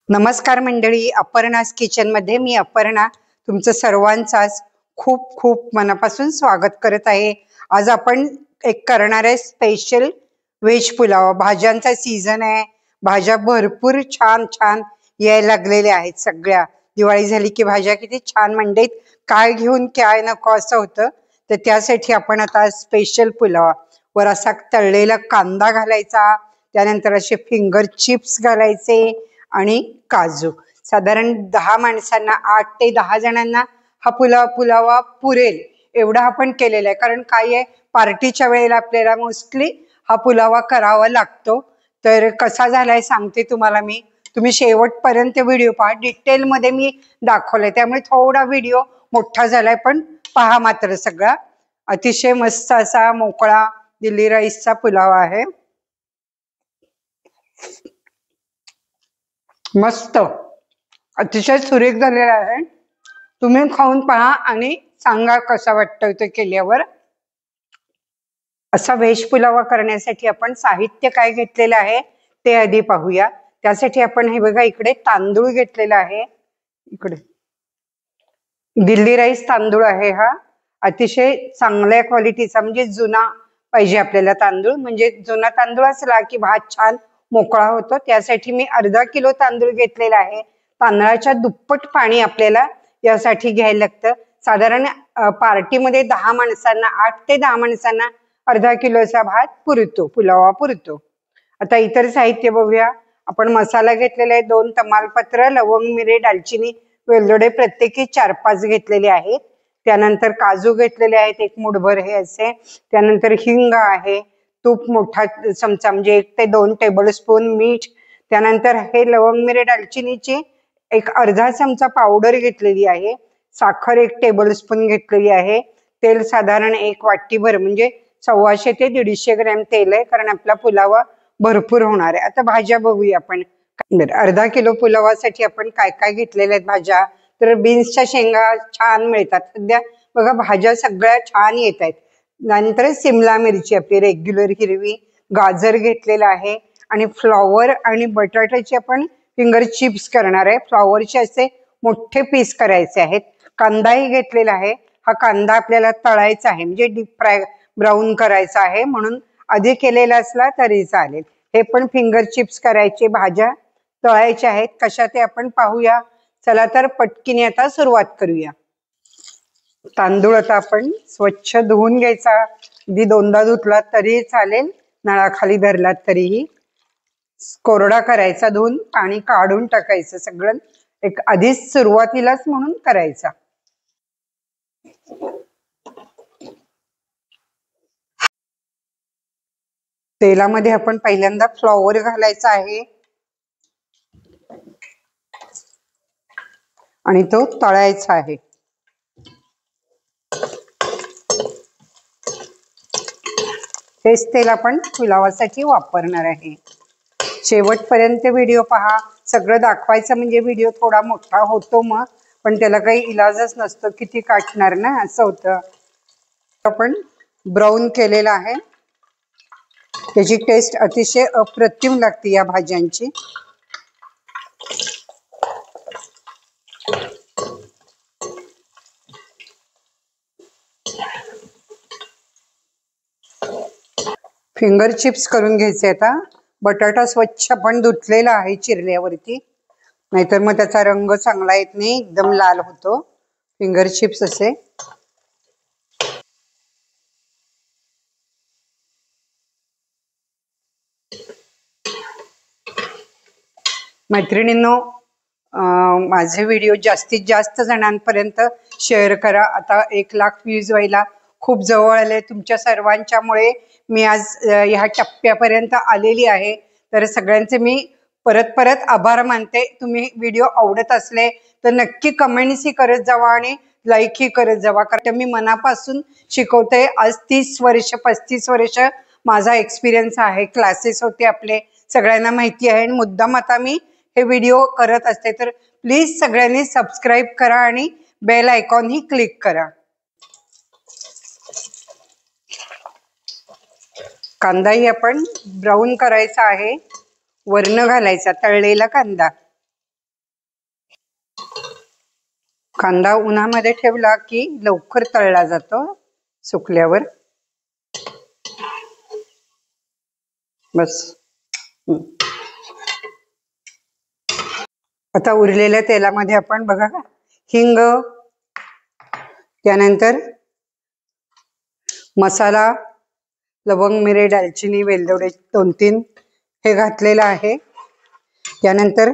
नमस्कार मंडळी, अपर्णास किचन मध्ये मी अपर्णा तुमचं सर्वांचाच खूप खूप मनापासून स्वागत करत आहे। आज आपण एक करणार आहे स्पेशल व्हेज पुलाव। भाज्यांचा सीजन आहे, भाज्या भरपूर छान छान यायला लागलेल्या आहेत। सगळ्या दिवाळी झाली की भाज्या किती छान मंडईत काय घेऊन काय नको असं होतं। तर त्यासाठी आपण आता स्पेशल पुलाव वर असा तळलेला कांदा घालायचा, त्यानंतर असे फिंगर चिप्स घालायचे आणि काजू। साधारण 10 माणसांना 8 ते 10 जणांना हा पुलावा पुरेल एवढा आपण केलेला आहे। कारण काय आहे, पार्टीच्या वेळेला आपल्याला मोस्टली हा पुलावा करावा लागतो। तर कसा झालाय सांगते तुम्हाला मी, तुम्ही शेवटपर्यंत व्हिडिओ पहा। डिटेल मध्ये मी दाखवलंय, त्यामुळे थोडा व्हिडिओ मोठा झालाय, पण पहा मात्र सगळा। अतिशय मस्त असा मोकळा दिल्ली राईसचा पुलाव आहे। मस्त अतिशय सुरेख झालेला आहे। तुम्ही खाऊन पहा आणि सांगा कसा वाटतोय ते केल्यावर। असा व्हेज पुलावा करण्यासाठी आपण साहित्य काय घेतलेलं आहे ते आधी पाहूया। त्यासाठी आपण हे बघा, इकडे तांदूळ घेतलेला आहे। इकडे दिल्ली राईस तांदूळ आहे हा, अतिशय चांगल्या क्वालिटीचा, म्हणजे जुना पाहिजे आपल्याला तांदूळ। म्हणजे जुना तांदूळ असला की भात छान मोकळा होतो। त्यासाठी मी अर्धा किलो तांदूळ घेतलेला आहे। तांदळाच्या दुप्पट पाणी आपल्याला यासाठी घ्यायला लागतं। साधारण पार्टीमध्ये 10 माणसांना 8 ते 10 माणसांना अर्धा किलोचा भात पुरतो, पुलावा पुरतो। आता इतर साहित्य बघूया। आपण मसाला घेतलेला आहे, 2 तमालपत्र, लवंग, मिरे, दालचिनी, वेलदोडे प्रत्येकी 4-5 घेतलेले आहेत। त्यानंतर काजू घेतलेले आहेत, 1 मुठभर हे असे। त्यानंतर हिंग आहे, तूप मोठा चमचा म्हणजे 1 ते 2 टेबलस्पून, मीठ। त्यानंतर हे लवंग, मिरे, दालचिनीची एक अर्धा चमचा पावडर घेतलेली आहे। साखर 1 टेबलस्पून घेतलेली आहे। तेल साधारण 1 वाटीभर, म्हणजे 125 ते 150 ग्रॅम तेल आहे, कारण आपला पुलावा भरपूर होणार आहे। आता भाज्या बघूया आपण। अर्धा किलो पुलावासाठी आपण काय काय घेतलेल्या आहेत भाज्या, तर बीन्सच्या शेंगा छान मिळतात सध्या बघा, भाज्या सगळ्या छान येत आहेत। नंतर सिमला मिरची आपली रेग्युलर हिरवी, गाजर घेतलेला आहे, आणि फ्लॉवर आणि बटाट्याचे आपण फिंगर चिप्स करणार आहे। फ्लॉवरचे असे मोठे पीस करायचे आहेत। कांदाही घेतलेला आहे, हा कांदा आपल्याला तळायचा आहे, म्हणजे डीप फ्राय ब्राऊन करायचा आहे, म्हणून आधी केलेला असला तरी चालेल। हे पण फिंगर चिप्स करायचे, भाज्या तळायच्या आहेत। कशा ते आपण पाहूया। चला तर पटकीने आता सुरुवात करूया। तांदूळ आता आपण स्वच्छ धुवून घ्यायचा, अगदी 2दा धुतला तरी चालेल, नळाखाली धरला तरीही। कोरडा करायचा, धुवून पाणी काढून टाकायचं सगळं, एक आधीच सुरुवातीलाच म्हणून करायचा। तेलामध्ये आपण पहिल्यांदा फ्लॉवर घालायचा आहे आणि तो तळायचा आहे। हेच तेल आपण पुलावासाठी वापरणार आहे। शेवटपर्यंत व्हिडिओ पहा, सगळं दाखवायचं म्हणजे व्हिडिओ थोडा मोठा होतो मग, पण त्याला काही इलाजच नसतो, किती काटणार ना, असं होतं। आपण ब्राऊन केलेला आहे, त्याची टेस्ट अतिशय अप्रतिम लागते या भाज्यांची। फिंगर चिप्स करून घ्यायचे। आता बटाटा स्वच्छ पण धुतलेला आहे चिरल्यावरती, नाहीतर मग त्याचा रंग चांगला येत नाही, एकदम लाल होतो। फिंगर चिप्स असे मैत्रिणींनो, माझे व्हिडिओ जास्तीत जास्त जणांपर्यंत शेअर करा। आता 1 लाख व्ह्यूज व्हायला खूप जवळ आले। तुमच्या सर्वांच्यामुळे मी आज ह्या टप्प्यापर्यंत आलेली आहे। तर सगळ्यांचे मी परत परत आभार मानते। तुम्ही व्हिडिओ आवडत असले तर नक्की कमेंट्सही करत जावा आणि लाईकही करत जावा, कारण मी मनापासून शिकवते। आज 30 वर्ष 35 वर्ष माझा एक्सपिरियन्स आहे, क्लासेस होते आपले, सगळ्यांना माहिती आहे। आणि मुद्दाम आता मी हे व्हिडिओ करत असते, तर प्लीज सगळ्यांनी सबस्क्राईब करा आणि बेल आयकॉन ही क्लिक करा। कांदाही आपण ब्राऊन करायचा आहे, वरनं घालायचा तळलेला कांदा। कांदा उन्हामध्ये ठेवला की लवकर तळला जातो सुकल्यावर. बस. आता उरलेल्या तेलामध्ये आपण बघा हिंग, त्यानंतर मसाला, लवंग, मिरे, दालचिनी, वेलदोडे 2-3 हे घातलेलं आहे. त्यानंतर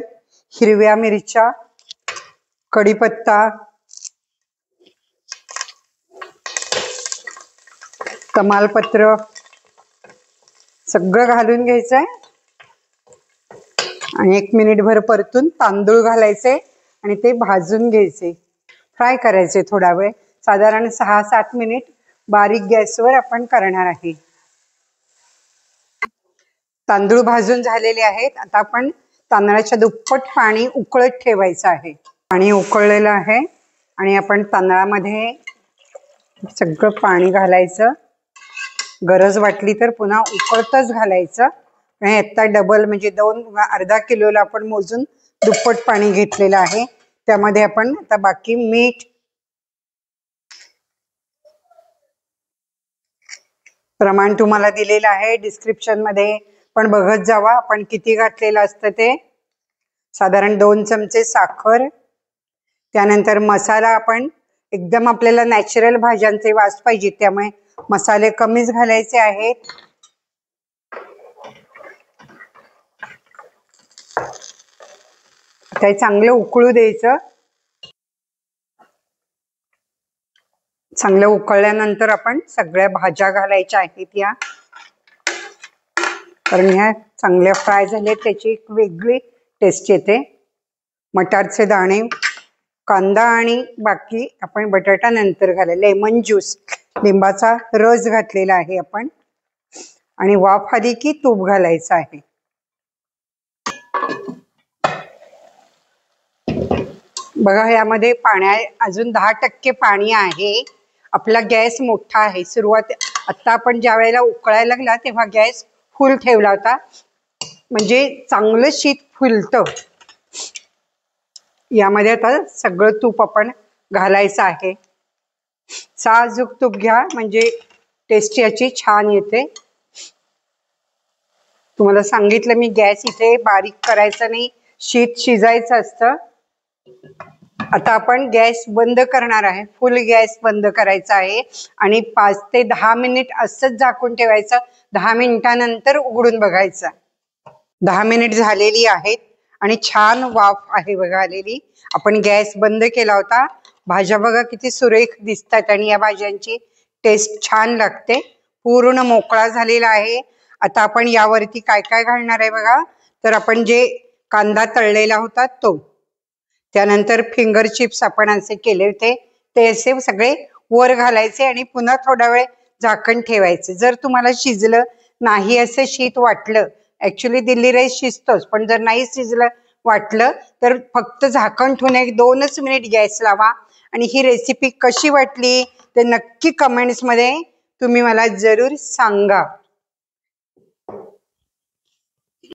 हिरव्या मिरच्या, कढीपत्ता, तमालपत्र सगळं घालून घ्यायचंय आणि 1 मिनिटभर परतून तांदूळ घालायचे आणि ते भाजून घ्यायचे, फ्राय करायचे थोडा वेळ, साधारण 6-7 मिनिट बारीक गॅसवर आपण करणार आहे. तांदूळ भाजून झालेले आहेत. आता आपण तांदळाच्या दुप्पट पाणी उकळत ठेवायचं आहे. पाणी उकळलेलं आहे आणि आपण तांदळामध्ये सगळं पाणी घालायचं. गरज वाटली तर पुन्हा उकळतच घालायचं. आणि आता डबल म्हणजे अर्धा किलोला आपण मोजून दुप्पट पाणी घेतलेलं आहे. त्यामध्ये आपण आता बाकी मीठ, प्रमाण तुम्हाला दिलेलं आहे डिस्क्रिप्शन मध्ये, पण बघत जावा आपण किती घातलेलं असतं ते. साधारण 2 चमचे साखर, त्यानंतर मसाला आपण एकदम आपल्याला नॅचरल भाज्यांचे वास पाहिजे त्यामुळे मसाले कमीच घालायचे आहेत. ते चांगलं उकळू द्यायचं. चांगलं उकळल्यानंतर आपण सगळ्या भाज्या घालायच्या आहेत या, कारण ह्या चांगल्या फ्राय झाल्या त्याची एक वेगळी टेस्ट येते. मटारचे दाणे, कांदा आणि बाकी आपण बटाटा नंतर घालायला. लेमन ज्यूस, लिंबाचा रस घातलेला आहे आपण. आणि वाफ आली की तूप घालायचं आहे. बघा यामध्ये अजून 10% पाणी आहे. आपला गॅस मोठा आहे. आता आपण ज्या वेळेला उकळायला लागला तेव्हा गॅस फुल ठेवला होता, म्हणजे चांगलं शीत फुलतं. यामध्ये आता सगळं तूप आपण घालायचं आहे. साजूक तूप घ्या म्हणजे टेस्ट याची छान येते. तुम्हाला सांगितलं मी गॅस इथे बारीक करायचा नाही, शीत शिजायचं असतं. आता आपण गॅस बंद करणार आहे. फुल गॅस बंद करायचा आहे आणि 5 ते 10 मिनिट असंच झाकून ठेवायचं. 10 मिनिटानंतर उघडून बघायचं. 10 मिनिट झालेली आहेत आणि छान वाफ आहे बघा आलेली. आपण गॅस बंद केला होता. भाज्या बघा किती सुरेख दिसतात आणि या भाज्यांची टेस्ट छान लागते. पूर्ण मोकळा झालेला आहे. आता आपण यावरती काय काय घालणार आहे बघा. तर आपण जे कांदा तळलेला होता तो, त्यानंतर फिंगर चिप्स आपण असे केले होते ते असे सगळे वर घालायचे आणि पुन्हा थोडा वेळ झाकण ठेवायचे. जर तुम्हाला शिजलं नाही असं शीत वाटलं, ऍक्च्युली दिल्ली राईस शिजतोच, पण जर नाही शिजलं वाटलं तर फक्त झाकण ठेवून 1-2च मिनिट गॅस लावा. आणि ही रेसिपी कशी वाटली ते नक्की कमेंट्स मध्ये तुम्ही मला जरूर सांगा.